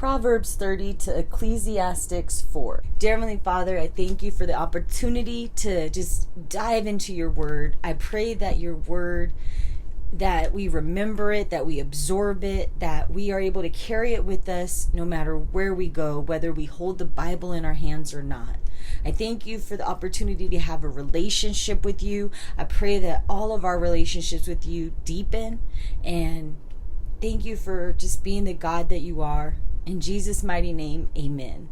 Proverbs 30 to Ecclesiastes 4. Dear Heavenly Father, I thank you for the opportunity to just dive into your word. I pray that your word, that we remember it, that we absorb it, that we are able to carry it with us no matter where we go, whether we hold the Bible in our hands or not. I thank you for the opportunity to have a relationship with you. I pray that all of our relationships with you deepen, and thank you for just being the God that you are. In Jesus' mighty name, amen.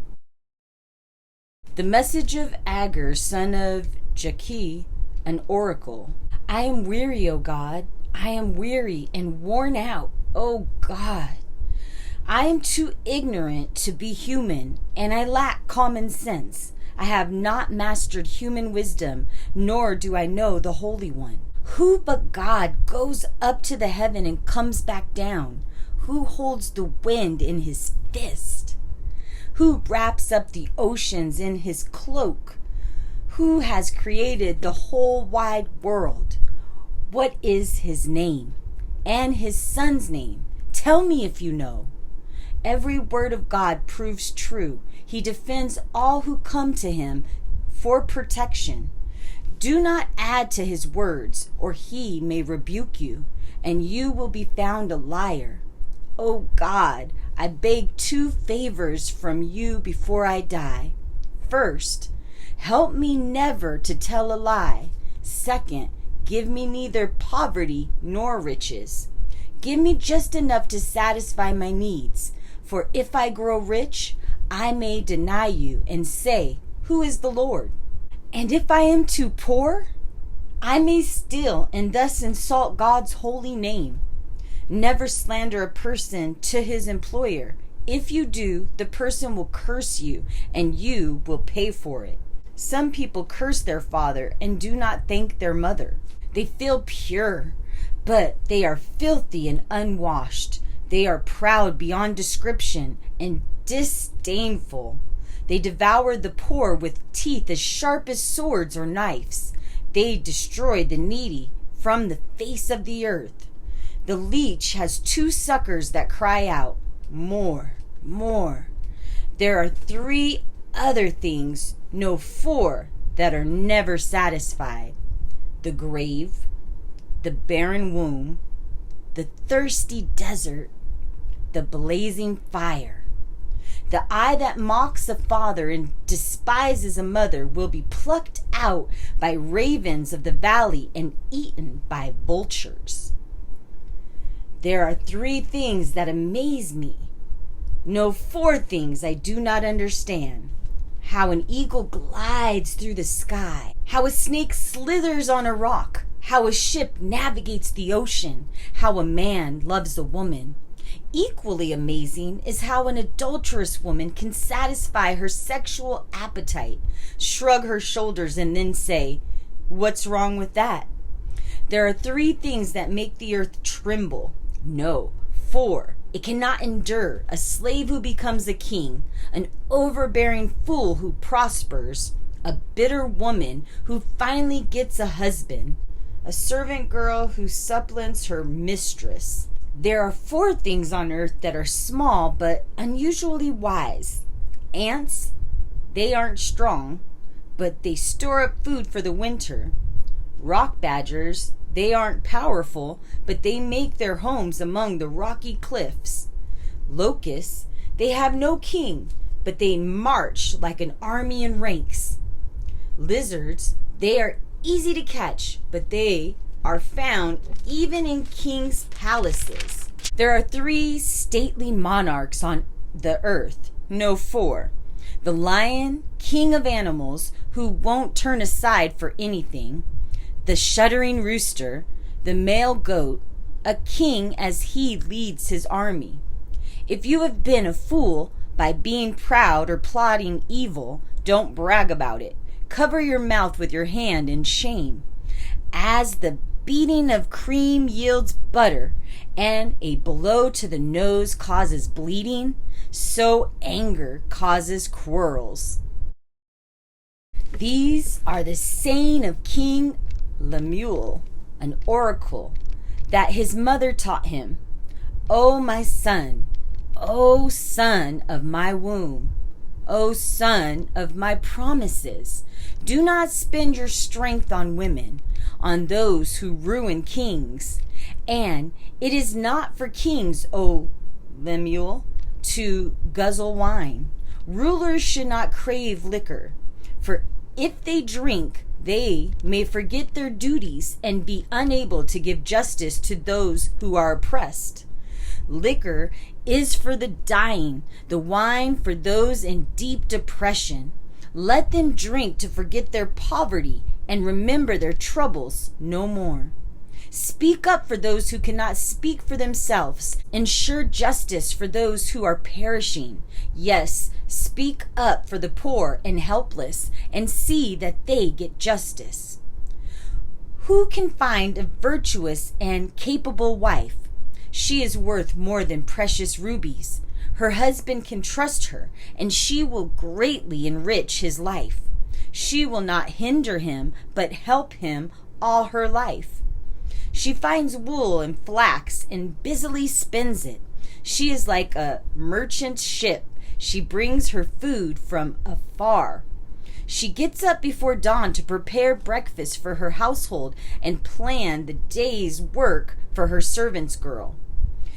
The message of Agur, son of Jakeh, an oracle. I am weary, O God. I am weary and worn out, O God. I am too ignorant to be human, and I lack common sense. I have not mastered human wisdom, nor do I know the Holy One. Who but God goes up to the heaven and comes back down? Who holds the wind in his fist? Who wraps up the oceans in his cloak? Who has created the whole wide world? What is his name and his son's name? Tell me if you know. Every word of God proves true. He defends all who come to him for protection. Do not add to his words, or he may rebuke you, and you will be found a liar. O God, I beg two favors from you before I die. First, help me never to tell a lie. Second, give me neither poverty nor riches. Give me just enough to satisfy my needs. For if I grow rich, I may deny you and say, who is the Lord? And if I am too poor, I may steal and thus insult God's holy name. Never slander a person to his employer. If you do, the person will curse you, and you will pay for it. Some people curse their father and do not thank their mother. They feel pure, but they are filthy and unwashed. They are proud beyond description and disdainful. They devour the poor with teeth as sharp as swords or knives. They destroy the needy from the face of the earth. The leech has two suckers that cry out, more, more. There are three other things, no, four, that are never satisfied: the grave, the barren womb, the thirsty desert, the blazing fire. The eye that mocks a father and despises a mother will be plucked out by ravens of the valley and eaten by vultures. There are three things that amaze me. No, four things I do not understand. How an eagle glides through the sky. How a snake slithers on a rock. How a ship navigates the ocean. How a man loves a woman. Equally amazing is how an adulterous woman can satisfy her sexual appetite, shrug her shoulders, and then say, what's wrong with that? There are three things that make the earth tremble. No, four. It cannot endure: a slave who becomes a king, an overbearing fool who prospers, a bitter woman who finally gets a husband, a servant girl who supplants her mistress. There are four things on earth that are small but unusually wise. Ants, they aren't strong, but they store up food for the winter. Rock badgers, they aren't powerful, but they make their homes among the rocky cliffs. Locusts, they have no king, but they march like an army in ranks. Lizards, they are easy to catch, but they are found even in kings' palaces. There are three stately monarchs on the earth. No, four. The lion, king of animals, who won't turn aside for anything. The shuddering rooster, the male goat, a king as he leads his army. If you have been a fool by being proud or plotting evil, don't brag about it. Cover your mouth with your hand in shame. As the beating of cream yields butter, and a blow to the nose causes bleeding, so anger causes quarrels. These are the saying of King Lemuel, an oracle, that his mother taught him. O my son, O son of my womb, O son of my promises, do not spend your strength on women, on those who ruin kings. And it is not for kings, O Lemuel, to guzzle wine. Rulers should not crave liquor, for if they drink, they may forget their duties and be unable to give justice to those who are oppressed. Liquor is for the dying, the wine for those in deep depression. Let them drink to forget their poverty and remember their troubles no more. Speak up for those who cannot speak for themselves. Ensure justice for those who are perishing. Yes, speak up for the poor and helpless and see that they get justice. Who can find a virtuous and capable wife? She is worth more than precious rubies. Her husband can trust her, and she will greatly enrich his life. She will not hinder him, but help him all her life. She finds wool and flax and busily spins it. She is like a merchant ship. She brings her food from afar. She gets up before dawn to prepare breakfast for her household and plan the day's work for her servant's girl.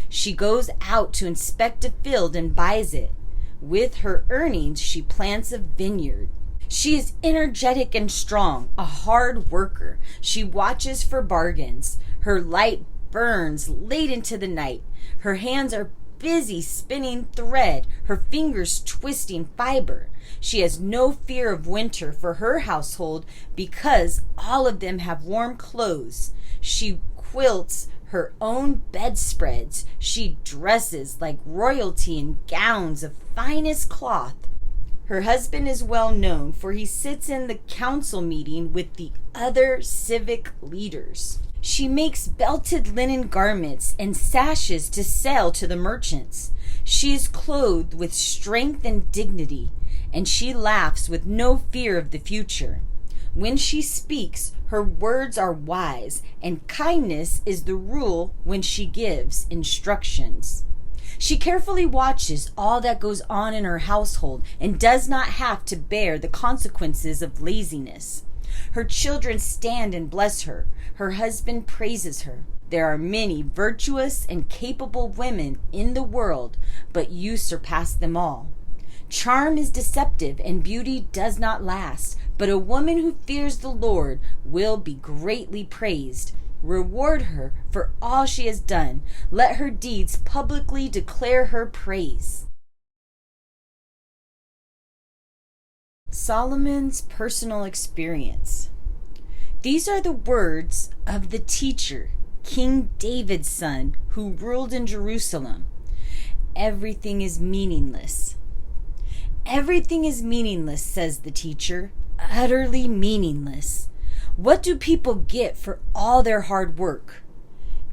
She goes out to inspect a field and buys it. With her earnings, she plants a vineyard. She is energetic and strong, a hard worker. She watches for bargains. Her light burns late into the night. Her hands are busy spinning thread, her fingers twisting fiber. She has no fear of winter for her household because all of them have warm clothes. She quilts her own bedspreads. She dresses like royalty in gowns of finest cloth. Her husband is well known, for he sits in the council meeting with the other civic leaders. She makes belted linen garments and sashes to sell to the merchants. She is clothed with strength and dignity, and she laughs with no fear of the future. When she speaks, her words are wise, and kindness is the rule when she gives instructions. She carefully watches all that goes on in her household and does not have to bear the consequences of laziness. Her children stand and bless her. Her husband praises her. There are many virtuous and capable women in the world, but you surpass them all. Charm is deceptive and beauty does not last, but a woman who fears the Lord will be greatly praised. Reward her for all she has done. Let her deeds publicly declare her praise. Solomon's personal experience. These are the words of the teacher, King David's son, who ruled in Jerusalem. Everything is meaningless. Everything is meaningless, says the teacher, utterly meaningless. What do people get for all their hard work?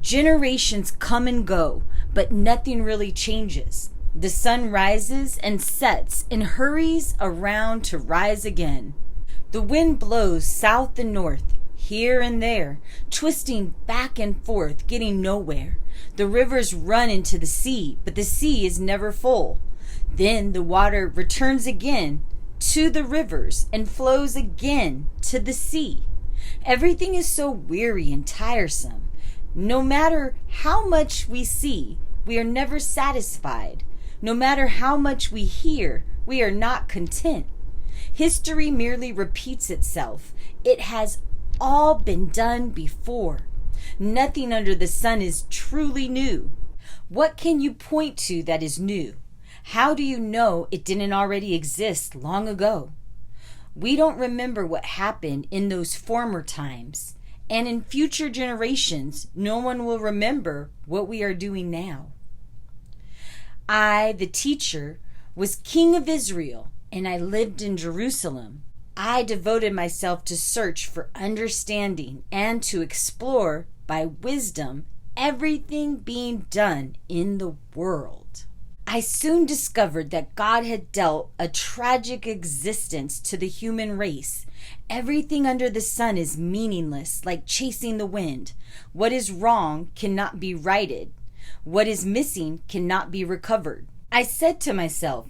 Generations come and go, but nothing really changes. The sun rises and sets and hurries around to rise again. The wind blows south and north, here and there, twisting back and forth, getting nowhere. The rivers run into the sea, but the sea is never full. Then the water returns again to the rivers and flows again to the sea. Everything is so weary and tiresome. No matter how much we see, we are never satisfied. No matter how much we hear, we are not content. History merely repeats itself. It has all been done before. Nothing under the sun is truly new. What can you point to that is new? How do you know it didn't already exist long ago? We don't remember what happened in those former times, and in future generations, no one will remember what we are doing now. I, the teacher, was king of Israel, and I lived in Jerusalem. I devoted myself to search for understanding and to explore by wisdom everything being done in the world. I soon discovered that God had dealt a tragic existence to the human race. Everything under the sun is meaningless, like chasing the wind. What is wrong cannot be righted. What is missing cannot be recovered. I said to myself,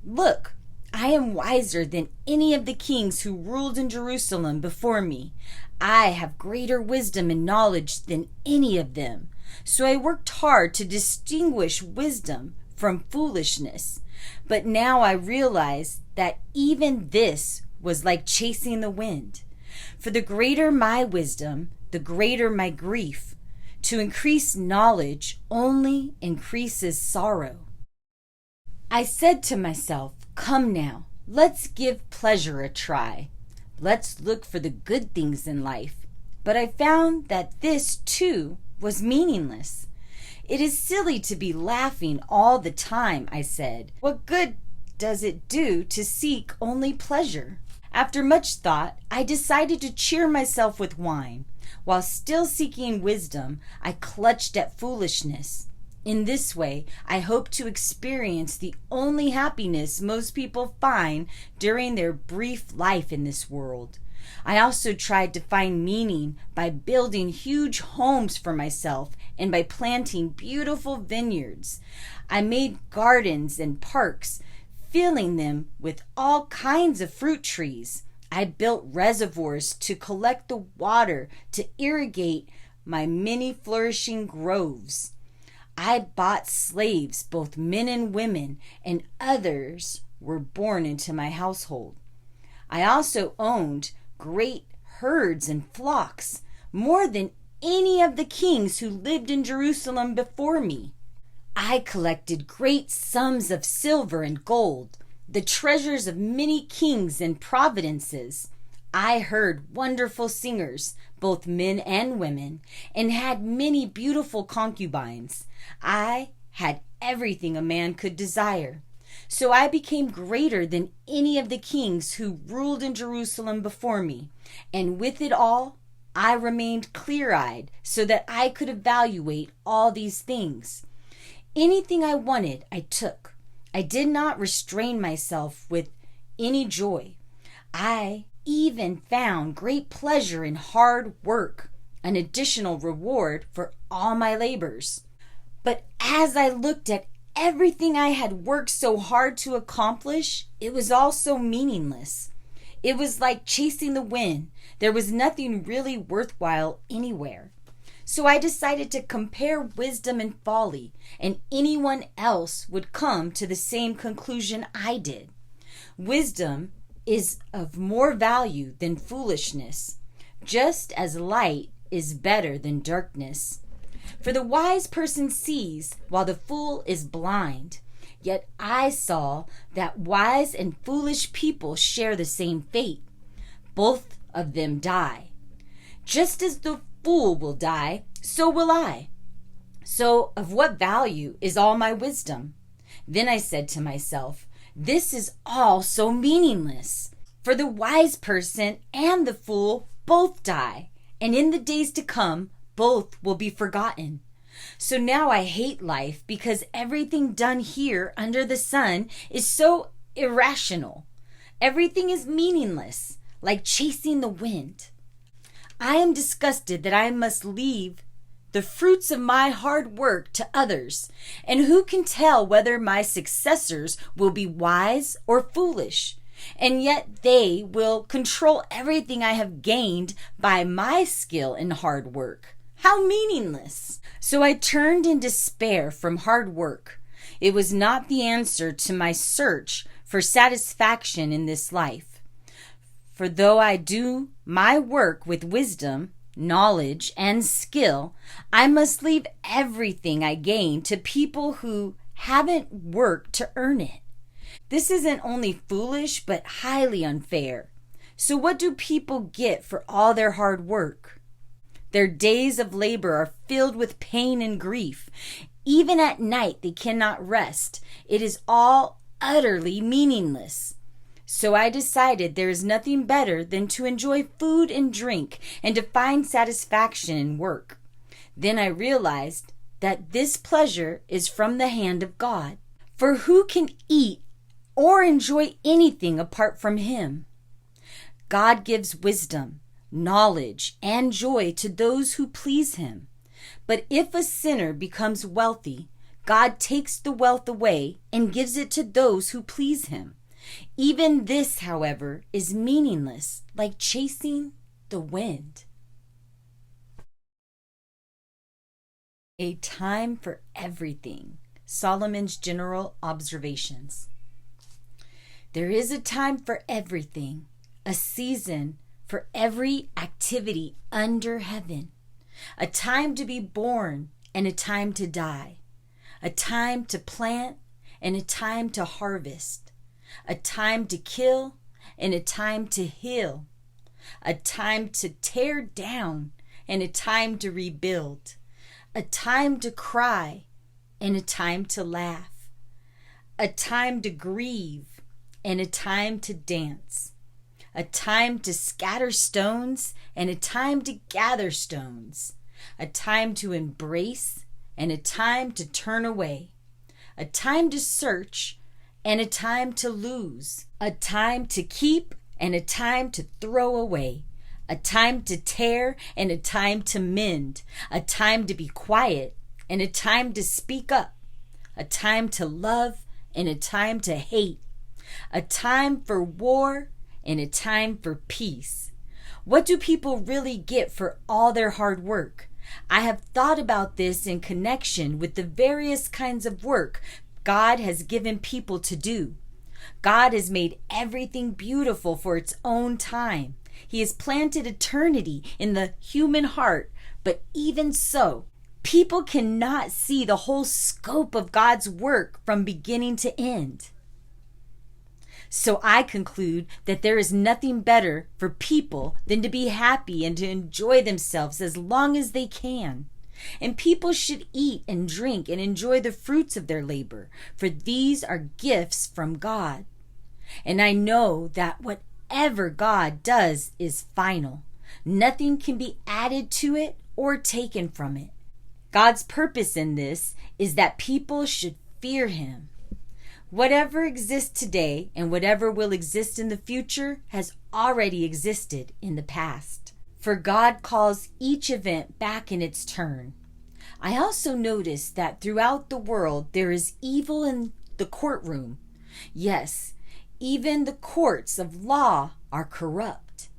"Look, I am wiser than any of the kings who ruled in Jerusalem before me. I have greater wisdom and knowledge than any of them." So I worked hard to distinguish wisdom from foolishness. But now I realize that even this was like chasing the wind. For the greater my wisdom, the greater my grief. To increase knowledge only increases sorrow. I said to myself, "Come now, let's give pleasure a try. Let's look for the good things in life." But I found that this, too, was meaningless. "It is silly to be laughing all the time," I said. "What good does it do to seek only pleasure?" After much thought, I decided to cheer myself with wine. While still seeking wisdom, I clutched at foolishness. In this way, I hope to experience the only happiness most people find during their brief life in this world. I also tried to find meaning by building huge homes for myself and by planting beautiful vineyards. I made gardens and parks, filling them with all kinds of fruit trees. I built reservoirs to collect the water to irrigate my many flourishing groves. I bought slaves, both men and women, and others were born into my household. I also owned great herds and flocks, more than any of the kings who lived in Jerusalem before me. I collected great sums of silver and gold, the treasures of many kings and providences. I heard wonderful singers, both men and women, and had many beautiful concubines. I had everything a man could desire. So I became greater than any of the kings who ruled in Jerusalem before me, and with it all, I remained clear-eyed so that I could evaluate all these things. Anything I wanted, I took. I did not restrain myself with any joy. I even found great pleasure in hard work, an additional reward for all my labors. But as I looked at everything I had worked so hard to accomplish, it was all so meaningless. It was like chasing the wind. There was nothing really worthwhile anywhere. So I decided to compare wisdom and folly, and anyone else would come to the same conclusion I did. Wisdom is of more value than foolishness, just as light is better than darkness. For the wise person sees while the fool is blind. Yet I saw that wise and foolish people share the same fate. Both of them die. Just as the fool will die, so will I. So of what value is all my wisdom? Then I said to myself, this is all so meaningless. For the wise person and the fool both die, and in the days to come, both will be forgotten. So now I hate life because everything done here under the sun is so irrational. Everything is meaningless, like chasing the wind. I am disgusted that I must leave the fruits of my hard work to others, and who can tell whether my successors will be wise or foolish? And yet they will control everything I have gained by my skill and hard work. How meaningless! So I turned in despair from hard work. It was not the answer to my search for satisfaction in this life. For though I do my work with wisdom, knowledge, and skill, I must leave everything I gain to people who haven't worked to earn it. This isn't only foolish, but highly unfair. So what do people get for all their hard work? Their days of labor are filled with pain and grief. Even at night they cannot rest. It is all utterly meaningless. So I decided there is nothing better than to enjoy food and drink and to find satisfaction in work. Then I realized that this pleasure is from the hand of God. For who can eat or enjoy anything apart from Him? God gives wisdom, knowledge, and joy to those who please Him. But if a sinner becomes wealthy, God takes the wealth away and gives it to those who please him. Even this, however, is meaningless, like chasing the wind. A time for everything. Solomon's General Observations. There is a time for everything, a season for every activity under heaven, a time to be born and a time to die, a time to plant and a time to harvest, a time to kill and a time to heal, a time to tear down and a time to rebuild, a time to cry and a time to laugh, a time to grieve and a time to dance, a time to scatter stones and a time to gather stones, a time to embrace and a time to turn away, a time to search and a time to lose, a time to keep and a time to throw away, a time to tear and a time to mend, a time to be quiet and a time to speak up, a time to love and a time to hate, a time for war and a time for peace. What do people really get for all their hard work? I have thought about this in connection with the various kinds of work God has given people to do. God has made everything beautiful for its own time. He has planted eternity in the human heart, but even so, people cannot see the whole scope of God's work from beginning to end. So I conclude that there is nothing better for people than to be happy and to enjoy themselves as long as they can. And people should eat and drink and enjoy the fruits of their labor, for these are gifts from God. And I know that whatever God does is final. Nothing can be added to it or taken from it. God's purpose in this is that people should fear him. Whatever exists today and whatever will exist in the future has already existed in the past. For God calls each event back in its turn. I also notice that throughout the world there is evil in the courtroom. Yes, even the courts of law are corrupt.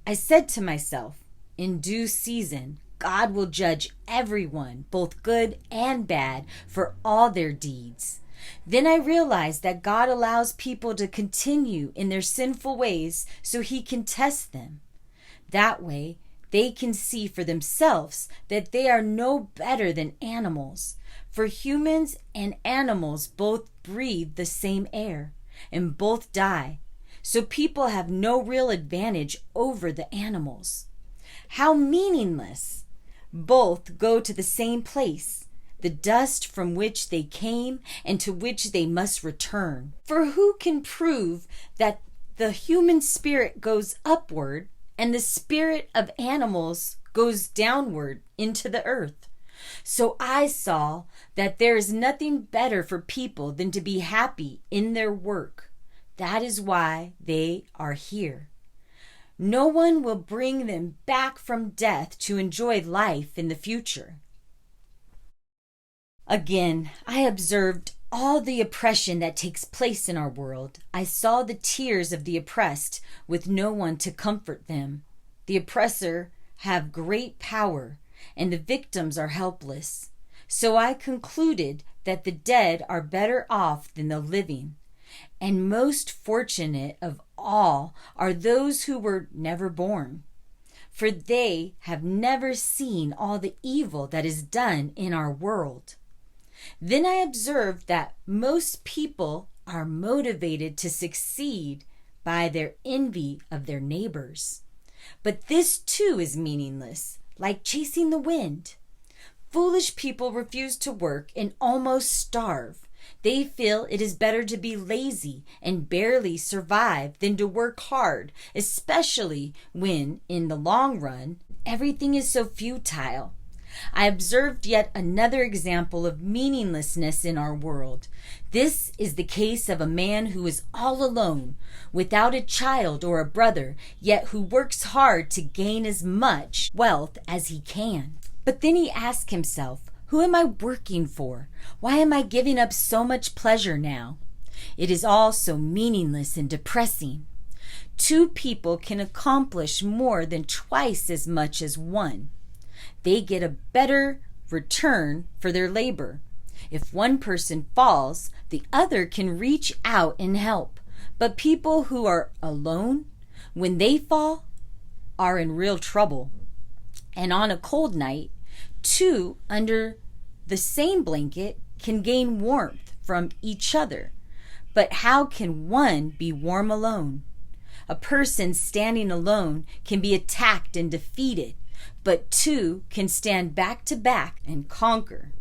I said to myself, in due season, God will judge everyone, both good and bad, for all their deeds. Then I realized that God allows people to continue in their sinful ways so he can test them. That way, they can see for themselves that they are no better than animals. For humans and animals both breathe the same air and both die. So people have no real advantage over the animals. How meaningless! Both go to the same place, the dust from which they came and to which they must return. For who can prove that the human spirit goes upward and the spirit of animals goes downward into the earth? So I saw that there is nothing better for people than to be happy in their work. That is why they are here. No one will bring them back from death to enjoy life in the future. Again, I observed all the oppression that takes place in our world. I saw the tears of the oppressed with no one to comfort them. The oppressor have great power, and the victims are helpless. So I concluded that the dead are better off than the living. And most fortunate of all are those who were never born, for they have never seen all the evil that is done in our world. Then I observed that most people are motivated to succeed by their envy of their neighbors. But this too is meaningless, like chasing the wind. Foolish people refuse to work and almost starve. They feel it is better to be lazy and barely survive than to work hard, especially when, in the long run, everything is so futile. I observed yet another example of meaninglessness in our world. This is the case of a man who is all alone, without a child or a brother, yet who works hard to gain as much wealth as he can. But then he asks himself, Who am I working for? Why am I giving up so much pleasure now? It is all so meaningless and depressing. 2 people can accomplish more than twice as much as one. They get a better return for their labor. If one person falls, the other can reach out and help. But people who are alone, when they fall, are in real trouble. And on a cold night, 2 under the same blanket can gain warmth from each other. But how can one be warm alone? A person standing alone can be attacked and defeated, but 2 can stand back to back and conquer.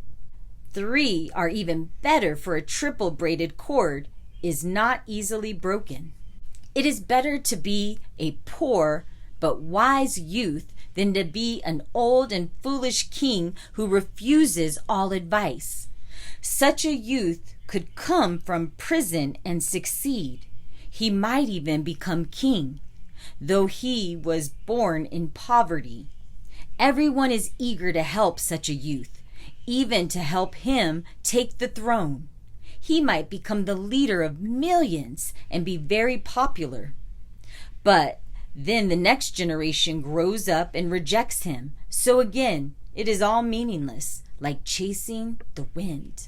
3 are even better, for a triple braided cord is not easily broken. It is better to be a poor but wise youth than to be an old and foolish king who refuses all advice. Such a youth could come from prison and succeed. He might even become king, though he was born in poverty. Everyone is eager to help such a youth, even to help him take the throne. He might become the leader of millions and be very popular. But then the next generation grows up and rejects him. So again, it is all meaningless, like chasing the wind.